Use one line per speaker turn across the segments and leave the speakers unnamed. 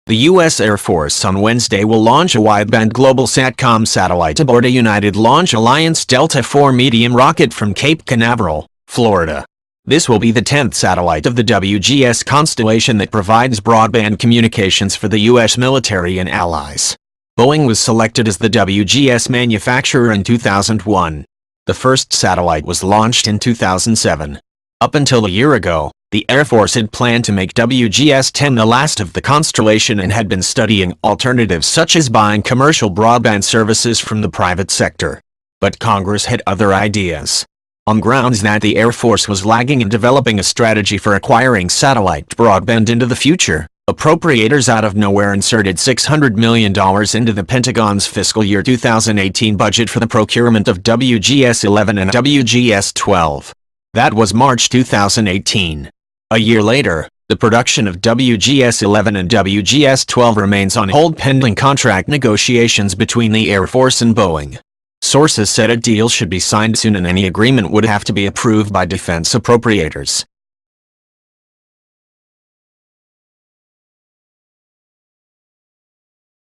The U.S. Air Force on Wednesday will launch a wideband global SATCOM satellite aboard a United Launch Alliance Delta IV medium rocket from Cape Canaveral, Florida. This will be the 10th satellite of the WGS constellation that provides broadband communications for the U.S. military and allies. Boeing was selected as the WGS manufacturer in 2001. The first satellite was launched in 2007. Up until a year ago, the Air Force had planned to make WGS-10 the last of the constellation and had been studying alternatives such as buying commercial broadband services from the private sector. But Congress had other ideas. On grounds that the Air Force was lagging in developing a strategy for acquiring satellite broadband into the future, appropriators out of nowhere inserted $600 million into the Pentagon's fiscal year 2018 budget for the procurement of WGS-11 and WGS-12. That was March 2018. A year later, the production of WGS-11 and WGS-12 remains on hold pending contract negotiations between the Air Force and Boeing. Sources said a deal should be signed soon and any agreement would have to be approved by defense appropriators.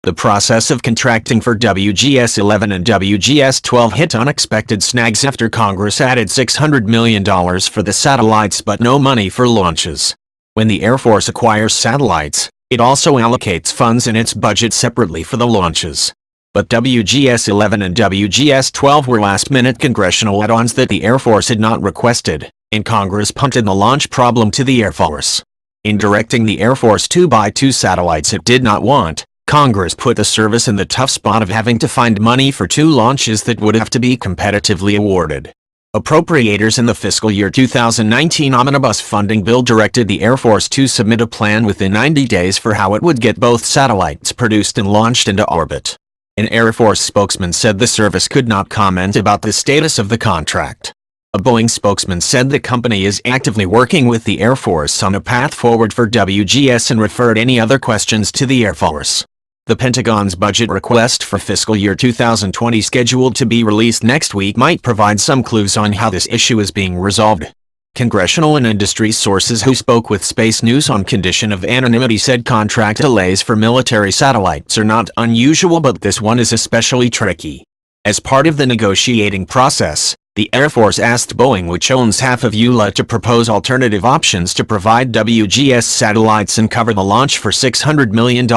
The process of contracting for WGS-11 and WGS-12 hit unexpected snags after Congress added $600 million for the satellites but no money for launches. When the Air Force acquires satellites, it also allocates funds in its budget separately for the launches. But WGS-11 and WGS-12 were last-minute congressional add-ons that the Air Force had not requested, and Congress punted the launch problem to the Air Force. In directing the Air Force to buy two satellites it did not want, Congress put the service in the tough spot of having to find money for two launches that would have to be competitively awarded. Appropriators in the fiscal year 2019 omnibus funding bill directed the Air Force to submit a plan within 90 days for how it would get both satellites produced and launched into orbit. An Air Force spokesman said the service could not comment about the status of the contract. A Boeing spokesman said the company is actively working with the Air Force on a path forward for WGS and referred any other questions to the Air Force. The Pentagon's budget request for fiscal year 2020 scheduled to be released next week might provide some clues on how this issue is being resolved. Congressional and industry sources who spoke with Space News on condition of anonymity said contract delays for military satellites are not unusual, but this one is especially tricky. As part of the negotiating process, the Air Force asked Boeing, which owns half of ULA, to propose alternative options to provide WGS satellites and cover the launch for $600 million.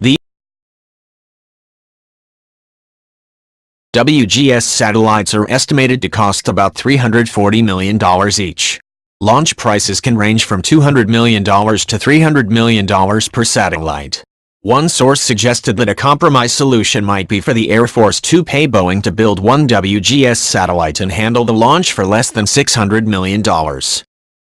The WGS satellites are estimated to cost about $340 million each. Launch prices can range from $200 million to $300 million per satellite. One source suggested that a compromise solution might be for the Air Force to pay Boeing to build one WGS satellite and handle the launch for less than $600 million.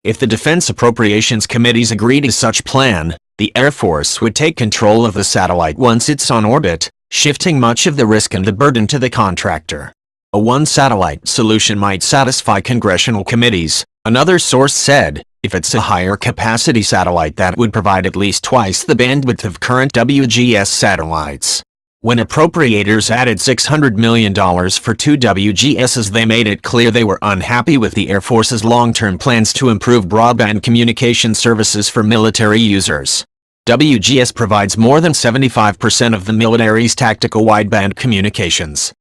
If the Defense Appropriations Committees agree to such plan, the Air Force would take control of the satellite once it's on orbit, shifting much of the risk and the burden to the contractor. A one-satellite solution might satisfy congressional committees, another source said. If it's a higher-capacity satellite that would provide at least twice the bandwidth of current WGS satellites. When appropriators added $600 million for two WGSs, they made it clear they were unhappy with the Air Force's long-term plans to improve broadband communication services for military users. WGS provides more than 75% of the military's tactical wideband communications.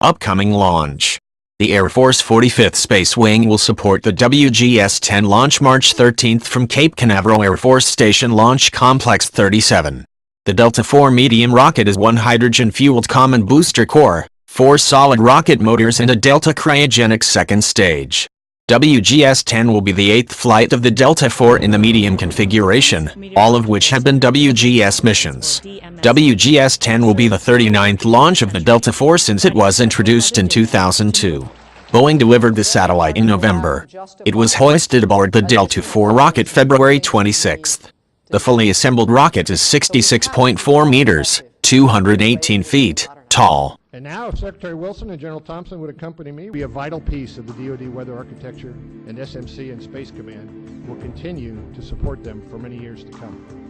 Upcoming launch. The Air Force 45th Space Wing will support the WGS-10 launch March 13 from Cape Canaveral Air Force Station Launch Complex 37. The Delta IV medium rocket is one hydrogen-fueled common booster core, 4 solid rocket motors and a Delta cryogenic second stage. WGS-10 will be the 8th flight of the Delta IV in the medium configuration, all of which have been WGS missions. WGS-10 will be the 39th launch of the Delta IV since it was introduced in 2002. Boeing delivered the satellite in November. It was hoisted aboard the Delta IV rocket February 26. The fully assembled rocket is 66.4 meters, 218 feet, tall.
And now, if Secretary Wilson and General Thompson would accompany me, be a vital piece of the DoD weather architecture, and SMC and Space Command will continue to support them for many years to come.